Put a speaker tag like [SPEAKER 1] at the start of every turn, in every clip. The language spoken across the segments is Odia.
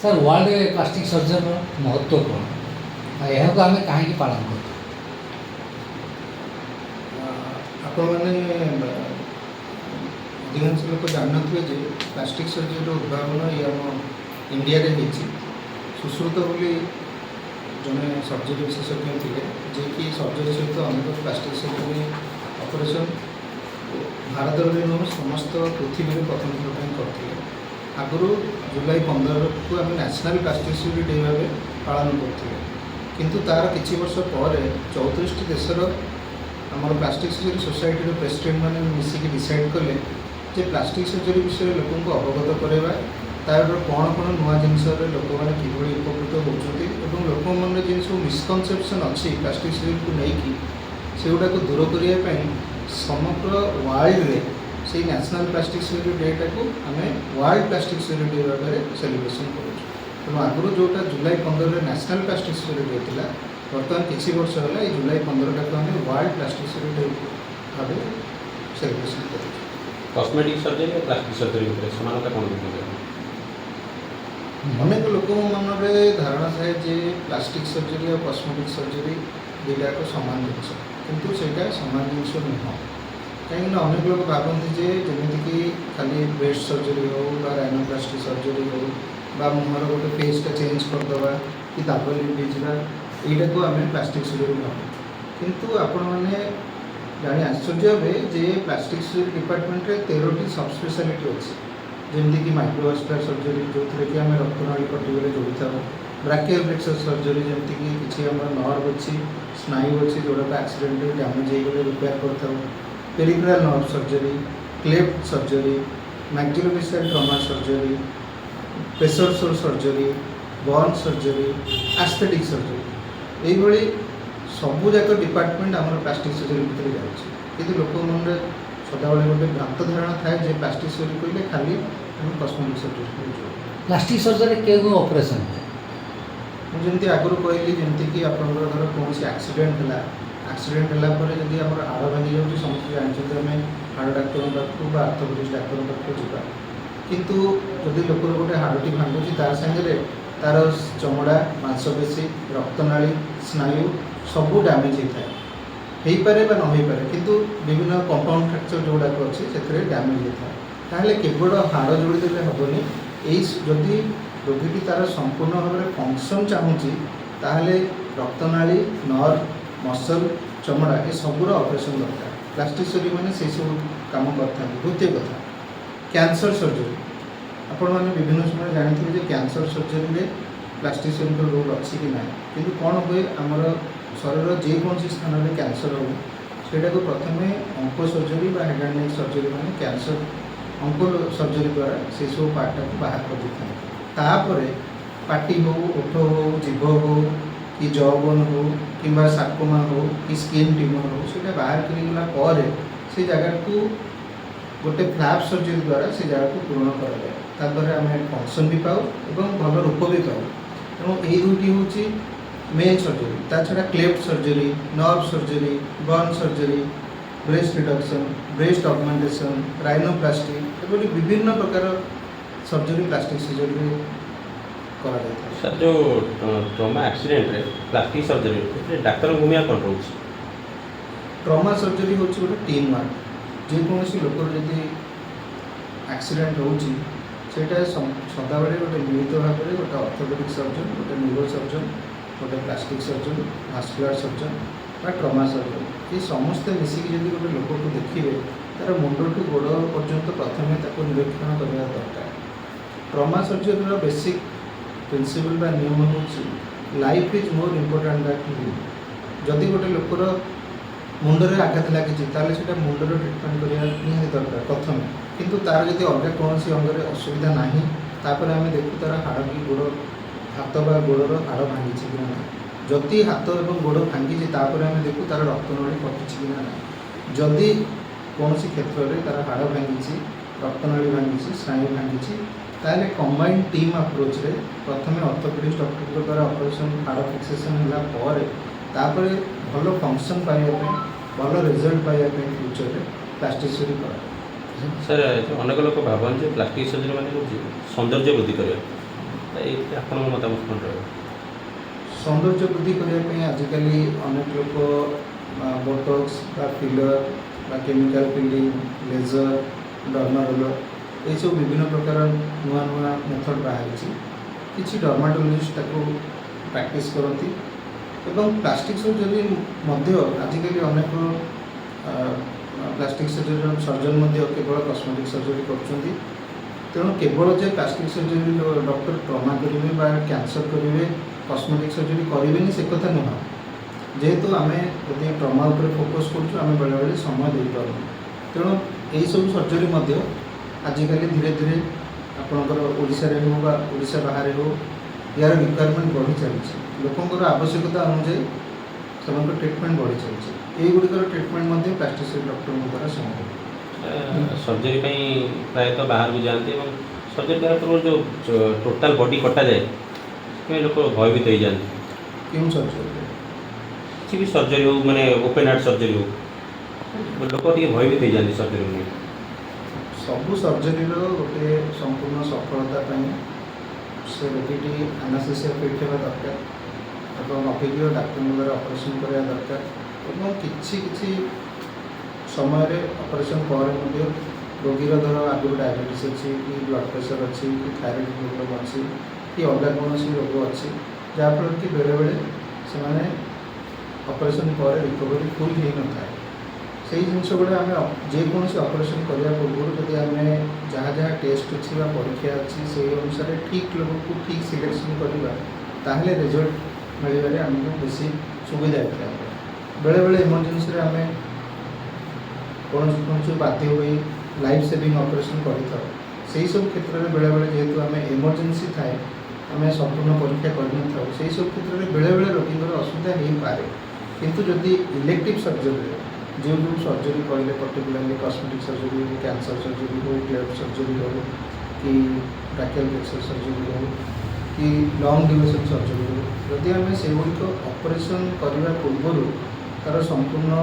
[SPEAKER 1] सर वर्ल्ड प्लास्टिक सर्जन महत्व कौन यह आम कहीं पालन कर
[SPEAKER 2] अधिकांश लोक जानते जे प्लास्टिक सर्जरी उद्भावन ये आम इंडिया सुश्रुत बोली जड़े सर्जरी विशेषज्ञ थे जे कि सर्जरी सहित अनेक प्लास्टिक सर्जरी ऑपरेशन भारत में नुह समस्त पृथ्वी में प्रथम थर करते आगु जुलाई 15 को आम नेशनल प्लास्टिक सर्जरी डे भाव पालन करते किंतु तार किछि वर्ष पर 34 देशर आमर प्लास्टिक सर्जरी सोसाइटी प्रेसिडेंट मैंने मिसिक डिसाइड कले जे प्लास्टिक सर्जरी विषय लोक अवगत करवा तार कौन कौन नुआ जिनस लोक मैंने किभली उपकृत होती लोक मन जिन सब मिसकनसेप्शन अच्छी प्लास्टिक सर्जरी को लेकिन सेगुड़ा दूर करने समग्र वर्ल्ड रे से नेशनल प्लास्टिक सर्जरी डेटा को आम वर्ल्ड प्लास्टिक सर्जरी डे भाव में सेलिब्रेशन करूँ तेणु आगुरी जोटा जुलाई 15 नेशनल प्लास्टिक सर्जरी डे था बर्तमान किसी वर्ष है ये जुलाई 15 को आम वर्ल्ड प्लास्टिक सर्जरी डे भाव सेलिब्रेशन करूँ।
[SPEAKER 3] कॉस्मेटिक सर्जरी और प्लास्टिक सर्जरी समानता कौन
[SPEAKER 2] अनेक लोक मन धारणा थाए जे प्लास्टिक सर्जरी और कॉस्मेटिक सर्जरी दुईटा सामान जिनस किंतु सेटा सामान जिनस नुह कहीं अनेक लोग भावती जे जमीक खाली ब्रेस्ट सर्जरी हो राइनोप्लास्टी सर्जरी हो मुहर गोटे फेसटा चेंज करदे कि दाग लिपीजा यहाँ को आम प्लास्टिक सर्जरी भाव किंतु आपण मैंने जानी आश्चर्य हे जे प्लास्टिक सर्जरी डिपार्टमेंट रे 13टी सब स्पेशलिटी अच्छी जमीक माइक्रोवास्कुलर सर्जरी जो थे कि आम रक्तनाली कटिगले जोड़ी था ब्राकियल प्लेक्सस सर्जरी जमीक किसी आम नर्व अच्छी स्नायु अच्छी जोड़ा एक्सीडेंट डैमेज होगले रिपेयर कर peripheral nerve surgery cleft surgery maxillofacial trauma surgery pressure sore surgery burn surgery aesthetic surgery यही सबूक डिपार्टमेंट आम प्लास्टिक सर्जरी भितर जाती लोक मन सदाबले गोटे भ्रांत धारणा थाए जे प्लास्टिक सर्जरी कहले खाली कॉस्मेटिक सर्जरी करूँ।
[SPEAKER 1] प्लास्टिक सर्जरी के ऑपरेशन
[SPEAKER 2] मुझे आगुरी कहली जमीक आप धर कौन एक्सीडेंट है एक्सीडेंट है जब आम हाड़ भांगी जाऊँगी समस्त जानते आम हाड़ डाक्तर पाखक आर्थोपेडिक्स डाक्तर पाखक जावा किंतु जदि लोकर गोटे हाड़टी भांगुची तार सागर तार चमड़ा मांसपेशी रक्तनाली स्नायु सबू डैमेज होता है पारे न हो पारे किंतु विभिन्न कंपाउंड फ्रैक्चर जोड़ाक अच्छे से डैमेज होता है ताहले केवल हाड़ जोड़ीदेले हेनी यदि रोगी तार संपूर्ण भाव में फंक्शन चाहूँगी ताहले रक्तनाली नर्व मसल चमड़ा ये सबूर ऑपरेशन दरकार प्लास्टिक सर्जरी मैंने से सब कम करते। द्वितीय कथा कैंसर सर्जरी आपण मैंने विभिन्न समय जानते हैं कैंसर सर्जरी में प्लास्टिक सर्जरी रोल अच्छी कि ना कि कौन हुए आमर शरीर जेकोसी स्थान में कैंसर हो सेटा को प्रथम अंक surgery head and neck surgery मैंने कैंसर अंक सर्जरी द्वारा से सब पार्टा को बाहर कर देते तापर पाटी हो ओठ हो जीभ हो कि जौबन हो कि सार्कोमा हो कि स्किन ट्यूमर हो से बाहर कर से जगह को गोटे फ्लैप सर्जरी द्वारा से जगह को पूरण कराए आम फंक्शन भी पाऊ और भल रूप भी पाऊ तेणु यही दुईटी हूँ मेन सर्जरी ता छड़ा cleft surgery nerve surgery burn surgery breast reduction breast augmentation rhinoplasty एभली विभिन्न प्रकार सर्जरी प्लास्टिक सर्जरी करा जाता है।
[SPEAKER 3] सर जो ट्रॉमा एक्सीडेंट रे प्लास्टिक सर्जरी डाक्तर भूमिका कौन रोच
[SPEAKER 2] ट्रॉमा सर्जरी हूँ गोटे टीम वर्क जेकोसी लोकर जदि एक्सीडेंट होची सेटा सदाबले गोटे मिलित भाव में गोटे ऑर्थोपेडिक सर्जन गोटे न्यूरो सर्जन गोटे प्लास्टिक सर्जन भास्कुलर सर्जन बा ट्रॉमा सर्जन ये समस्ते मिसिक जब गोटे लोक को देखिए तार मुंड टू गोड़ पर्यंत प्रथम निरीक्षण करने दरकार। ट्रॉमा सर्जरी बेसिक प्रिंसिपल बा नियम हूँ life is more important that live जदि गोटे लोकर मुंडरे आघात लगी से मुंडर ट्रिटमेंट करने निहाती दरकार प्रथम किंतु तार जब अलग कौन अंगरे असुविधा ना तापर आम देखू तार हाड़ की गोड़ हाथ बा गोड़र हाड़ भांगी कि ना जदि हाथ और गोड़ भांगी तापर आम देखू तार रक्तनाली कटुची कि ना जदि कौन क्षेत्र में तार हाड़ भांगी रक्तनाली भांगी स्नायु भांगी ताहले कंबाइंड टीम अप्रोच रे प्रथम ऑर्थोपेडिक्स डॉक्टर द्वारा ऑपरेशन हाड़ फिक्सेशन है भल फंक्शन पाइबा भल रिजल्ट पाइबा फ्यूचर में प्लास्टिक सर्जरी कर
[SPEAKER 3] सर अनेक लोग भावती प्लास्टिक सर्जरी मैंने सौंदर्य वृद्धि करवा ତ ଏଇଥିରେ ଆପଣଙ୍କ ମତାମତ କ'ଣ ରହିବ?
[SPEAKER 2] ସୌନ୍ଦର୍ଯ୍ୟ ବୃଦ୍ଧି କରିବା ପାଇଁ ଆଜିକାଲି ଅନେକ ଲୋକ ବୋଟକ୍ସ ବା ଫିଲର ବା chemical filling, laser, Derma roller ଏସବୁ ବିଭିନ୍ନ ପ୍ରକାର ନୂଆ ନୂଆ ମେଥଡ଼ ବାହାରିଛି। କିଛି ଡର୍ମାଟୋଲୋଜିଷ୍ଟ ତାକୁ ପ୍ରାକ୍ଟିସ୍ କରନ୍ତି ଏବଂ ପ୍ଲାଷ୍ଟିକ୍ ସର୍ଜରୀ ମଧ୍ୟ ଆଜିକାଲି ଅନେକ ପ୍ଲାଷ୍ଟିକ୍ ସର୍ଜନ ମଧ୍ୟ କେବଳ କସ୍ମେଟିକ୍ ସର୍ଜରୀ କରୁଛନ୍ତି। ତେଣୁ କେବଳ ଯେ ପ୍ଲାଷ୍ଟିକ୍ ସର୍ଜରୀ ଡକ୍ଟର ଟ୍ରମା କରିବେ ବା କ୍ୟାନ୍ସର କରିବେ, କସ୍ମେଟିକ୍ ସର୍ଜରୀ କରିବେନି ସେ କଥା ନୁହଁ। ଯେହେତୁ ଆମେ ଯଦି ଟ୍ରମା ଉପରେ ଫୋକସ୍ କରୁଛୁ ଆମେ ବେଳେବେଳେ ସମୟ ଦେଇପାରୁନୁ। ତେଣୁ ଏହିସବୁ ସର୍ଜରୀ ମଧ୍ୟ ଆଜିକାଲି ଧୀରେ ଧୀରେ ଆପଣଙ୍କର ଓଡ଼ିଶାରେ ହେଉ ବା ଓଡ଼ିଶା ବାହାରେ ହେଉ ଏହାର ରିକ୍ୱାରମେଣ୍ଟ ବଢ଼ି ଚାଲିଛି। ଲୋକଙ୍କର ଆବଶ୍ୟକତା ଅନୁଯାୟୀ ସେମାନଙ୍କର ଟ୍ରିଟମେଣ୍ଟ ବଢ଼ି ଚାଲିଛି। ଏଇଗୁଡ଼ିକର ଟ୍ରିଟମେଣ୍ଟ ମଧ୍ୟ ପ୍ଲାଷ୍ଟିକ୍ ସର୍ଜରୀ ଡକ୍ଟରଙ୍କ ଦ୍ୱାରା ସମ୍ଭବ।
[SPEAKER 3] ସର୍ଜରୀ ପାଇଁ ପ୍ରାୟତଃ ବାହାରକୁ ଯାଆନ୍ତି ଏବଂ ସର୍ଜରୀ କଲା ପୂର୍ବରୁ ଯେଉଁ ଟୋଟାଲ୍ ବଡି କଟାଯାଏ ସେଥିପାଇଁ ଲୋକ ଭୟଭୀତ ହେଇଯାଆନ୍ତି।
[SPEAKER 2] କେଉଁ ସର୍ଜରୀ?
[SPEAKER 3] କିଛି ବି ସର୍ଜରୀ ହେଉ ମାନେ ଓପେନ୍ ହାର୍ଟ ସର୍ଜରୀ ହେଉ ଲୋକ ଟିକେ ଭୟଭୀତ ହେଇଯାଆନ୍ତି ସର୍ଜରୀ ନେଇ।
[SPEAKER 2] ସବୁ ସର୍ଜରୀର ଗୋଟେ ସମ୍ପୂର୍ଣ୍ଣ ସଫଳତା ପାଇଁ ସେ ରୋଗୀଟି ଆନାସ୍ଥେସିଆ ଫିଟ୍ ହେବା ଦରକାର ଏବଂ ଅଭିଜ୍ଞ ଡାକ୍ତରଙ୍କ ଦ୍ୱାରା ଅପରେସନ୍ କରିବା ଦରକାର ଏବଂ କିଛି କିଛି ସମୟରେ ଅପରେସନ୍ ପରେ ମଧ୍ୟ ରୋଗୀର ଧର ଆଗରୁ ଡାଇବେଟିସ୍ ଅଛି କି ବ୍ଲଡ଼ ପ୍ରେସର୍ ଅଛି କି ଥାଇରଏଡ଼୍ ପ୍ରୋବ୍ଲେମ୍ ଅଛି କି ଅଲଗା କୌଣସି ରୋଗ ଅଛି ଯାହାଫଳରେ କି ବେଳେବେଳେ ସେମାନେ ଅପରେସନ୍ ପରେ ରିକଭରି ଫୁଲ୍ ହେଇନଥାଏ। ସେଇ ଜିନିଷ ଗୁଡ଼ା ଆମେ ଯେକୌଣସି ଅପରେସନ୍ କରିବା ପୂର୍ବରୁ ଯଦି ଆମେ ଯାହା ଯାହା ଟେଷ୍ଟ ଅଛି ବା ପରୀକ୍ଷା ଅଛି ସେଇ ଅନୁସାରେ ଠିକ୍ ଲୋକକୁ ଠିକ୍ ସିଲେକ୍ସନ୍ କରିବା ତାହେଲେ ରେଜଲ୍ଟ ମିଳିବାରେ ଆମକୁ ବେଶୀ ସୁବିଧା ହେଇଥାଏ। ବେଳେବେଳେ ଏମର୍ଜେନ୍ସିରେ ଆମେ କୌଣସି ବାଧ୍ୟ ହୋଇ ଲାଇଫ୍ ସେଭିଂ ଅପରେସନ୍ କରିଥାଉ। ସେହିସବୁ କ୍ଷେତ୍ରରେ ବେଳେବେଳେ ଯେହେତୁ ଆମେ ଏମର୍ଜେନ୍ସି ଥାଏ ଆମେ ସମ୍ପୂର୍ଣ୍ଣ ପରୀକ୍ଷା କରିନଥାଉ, ସେହିସବୁ କ୍ଷେତ୍ରରେ ବେଳେବେଳେ ରୋଗୀଙ୍କର ଅସୁବିଧା ହେଇପାରେ। କିନ୍ତୁ ଯଦି ଇଲେକ୍ଟିଭ୍ ସର୍ଜରୀରେ ଯେଉଁ ସର୍ଜରୀ କହିଲେ ପର୍ଟିକୁଲାରଲି କସ୍ମେଟିକ୍ ସର୍ଜରୀ ହେଉ, କ୍ୟାନ୍ସର ସର୍ଜରୀ ହେଉ, କ୍ଲେଫ୍ଟ ସର୍ଜରୀ ହେଉ କି ବ୍ରାକିଆଲ୍ ପ୍ଲେକ୍ସର ସର୍ଜରୀ ହେଉ କି ଲଙ୍ଗ୍ ଡ୍ୟୁରେସନ୍ ସର୍ଜରୀ ହେଉ, ଯଦି ଆମେ ସେଗୁଡ଼ିକ ଅପରେସନ୍ କରିବା ପୂର୍ବରୁ ତା'ର ସମ୍ପୂର୍ଣ୍ଣ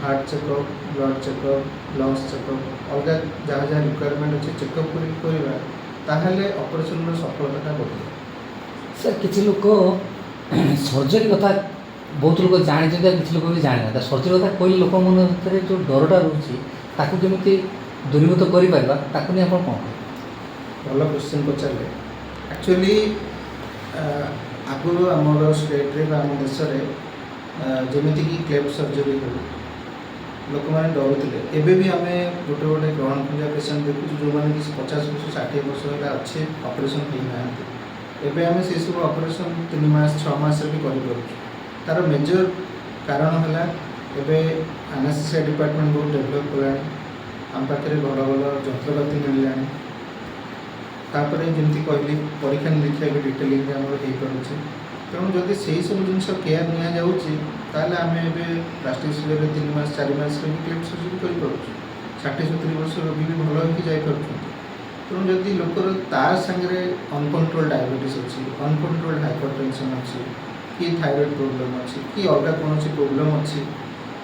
[SPEAKER 2] heart checkup, blood checkup, ଲଙ୍ଗସ୍ checkup ଅଲଗା ଯାହା ଯାହା ରିକ୍ୱାରମେଣ୍ଟ ଅଛି ଚେକଅପ୍ କରିବା ତାହେଲେ ଅପରେସନ୍ର ସଫଳତାଟା ବଢ଼ିବ।
[SPEAKER 1] ସାର୍ କିଛି ଲୋକ ସର୍ଜରୀ କଥା ବହୁତ ଲୋକ ଜାଣିଛନ୍ତି ଆଉ କିଛି ଲୋକ ବି ଜାଣିନାହାନ୍ତି। ସର୍ଜରୀ କଥା କହିଲେ ଲୋକମାନଙ୍କ ଭିତରେ ଯେଉଁ ଡରଟା ରହୁଛି ତାକୁ କେମିତି ଦୂରୀଭୂତ କରିପାରିବା ତାକୁ ନେଇ ଆପଣ କ'ଣ କହିବେ?
[SPEAKER 2] ଭଲ କ୍ୱେଶ୍ଚିନ୍ ପଚାରିଲେ। ଆକ୍ଚୁଆଲି ଆଗରୁ ଆମର ଷ୍ଟେଟ୍ରେ ବା ଆମ ଦେଶରେ ଯେମିତିକି କ୍ଲେଫ୍ଟ ସର୍ଜରୀ ହେଉ ଲୋକମାନେ ଡରୁଥିଲେ। ଏବେ ବି ଆମେ ଗୋଟେ ଗୋଟେ ଗ୍ରହଣ କରିବା ପେସେଣ୍ଟ ଦେଖୁଛୁ ଯେଉଁମାନେ କି 50 ବର୍ଷ 60 ବର୍ଷ ହେଲା ଅଛି ଅପରେସନ୍ ହେଇନାହାନ୍ତି। ଏବେ ଆମେ ସେସବୁ ଅପରେସନ୍ 3 ମାସ 6 ମାସରେ ବି କରିପାରୁଛୁ। ତା'ର ମେଜର କାରଣ ହେଲା ଏବେ ଆନାସ୍ଥେସିଆ ଡିପାର୍ଟମେଣ୍ଟ ବହୁତ ଡେଭଲପ୍ କଲାଣି, ଆମ ପାଖରେ ଭଲ ଭଲ ଯନ୍ତ୍ରପାତି ମିଳିଲାଣି। ତାପରେ ଯେମିତି କହିଲି ପରୀକ୍ଷା ନିରୀକ୍ଷା ବି ଡିଟେଲିଂରେ ଆମର ହେଇପାରୁଛି। ତେଣୁ ଯଦି ସେହିସବୁ ଜିନିଷ କେୟାର ନିଆଯାଉଛି ତାହେଲେ ଆମେ ଏବେ ପ୍ଲାଷ୍ଟିକ୍ ସର୍ଜରୀରେ 3 ମାସ 4 ମାସରେ ବି କ୍ଲେଫ୍ଟ ସର୍ଜରୀ କରିପାରୁଛୁ। 60-70 ବର୍ଷ ରୋଗୀ ବି ଭଲ ହେଇକି ଯାଇପାରୁଛନ୍ତି। ତେଣୁ ଯଦି ଲୋକର ତା ସାଙ୍ଗରେ ଅନକଣ୍ଟ୍ରୋଲ୍ ଡାଇବେଟିସ୍ ଅଛି, ଅନକଣ୍ଟ୍ରୋଲ୍ଡ ହାଇପର ଟେନସନ୍ ଅଛି କି ଥାଇରଏଡ଼୍ ପ୍ରୋବ୍ଲେମ୍ ଅଛି କି ଅଲଗା କୌଣସି ପ୍ରୋବ୍ଲେମ୍ ଅଛି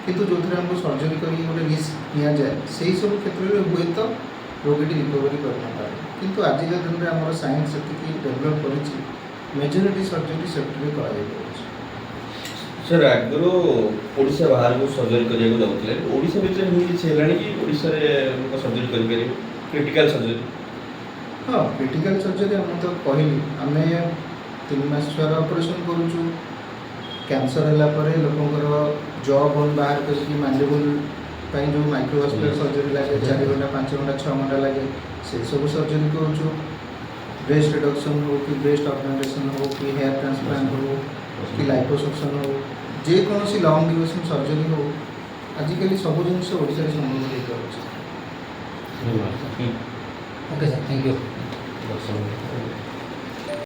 [SPEAKER 2] କିନ୍ତୁ ଯେଉଁଥିରେ ଆମକୁ ସର୍ଜରୀ କରିକି ଗୋଟେ ରିସ୍କ ନିଆଯାଏ ସେହିସବୁ କ୍ଷେତ୍ରରେ ହୁଏତ ରୋଗୀଟି ରିକଭରି କରିନପାରେ। କିନ୍ତୁ ଆଜିକା ଦିନରେ ଆମର ସାଇନ୍ସ ସେତିକି ଡେଭଲପ୍ କରିଛି ମେଜରିଟି ସର୍ଜରୀ ସେଫ୍ଟିରେ କରାଯାଇପାରୁଛି।
[SPEAKER 4] ସାର୍ ଆଗରୁ ଓଡ଼ିଶା ବାହାରକୁ ସର୍ଜରୀ କରିବାକୁ ଯାଉଥିଲେ, ଓଡ଼ିଶା ଭିତରେ ଏମିତି କିଛି ହେଲାଣି କି ଓଡ଼ିଶାରେ ଲୋକ ସର୍ଜରୀ କରିପାରିବେ କ୍ରିଟିକାଲ୍ ସର୍ଜରୀ?
[SPEAKER 2] ହଁ, କ୍ରିଟିକାଲ୍ ସର୍ଜରୀ ମୁଁ ତ କହିଲି ଆମେ 3 ମାସ ଛୁଆର ଅପରେସନ୍ କରୁଛୁ। କ୍ୟାନ୍ସର ହେଲା ପରେ ଲୋକଙ୍କର ଜ ବୋନ୍ ବାହାର କରିକି ମାଣ୍ଡିବୁଲ୍ ପାଇଁ ଯେଉଁ ମାଇକ୍ରୋଭାସ୍କୁଲାର ସର୍ଜରୀ ଲାଗେ 4 ଘଣ୍ଟା 5 ଘଣ୍ଟା 6 ଘଣ୍ଟା ଲାଗେ ସେସବୁ ସର୍ଜରୀ କରୁଛୁ। ବ୍ରେଷ୍ଟ ରିଡକ୍ସନ୍ ହେଉ କି ବ୍ରେଷ୍ଟ ଅଗମେଣ୍ଟେସନ୍ ହେଉ କି ହେୟାର ଟ୍ରାନ୍ସପ୍ଲାଣ୍ଟ ହେଉ କି ଲାଇପୋସକ୍ସନ୍ ହେଉ ଯେକୌଣସି ଲଙ୍ଗ୍ ଡ୍ୟୁରେସନ୍ ସର୍ଜରୀ ହେଉ ଆଜିକାଲି ସବୁ ଜିନିଷ ଓଡ଼ିଶାରେ ସମ୍ଭବ ହେଇପାରୁଛି।
[SPEAKER 1] Okay sir, thank you.
[SPEAKER 3] ଦର୍ଶନ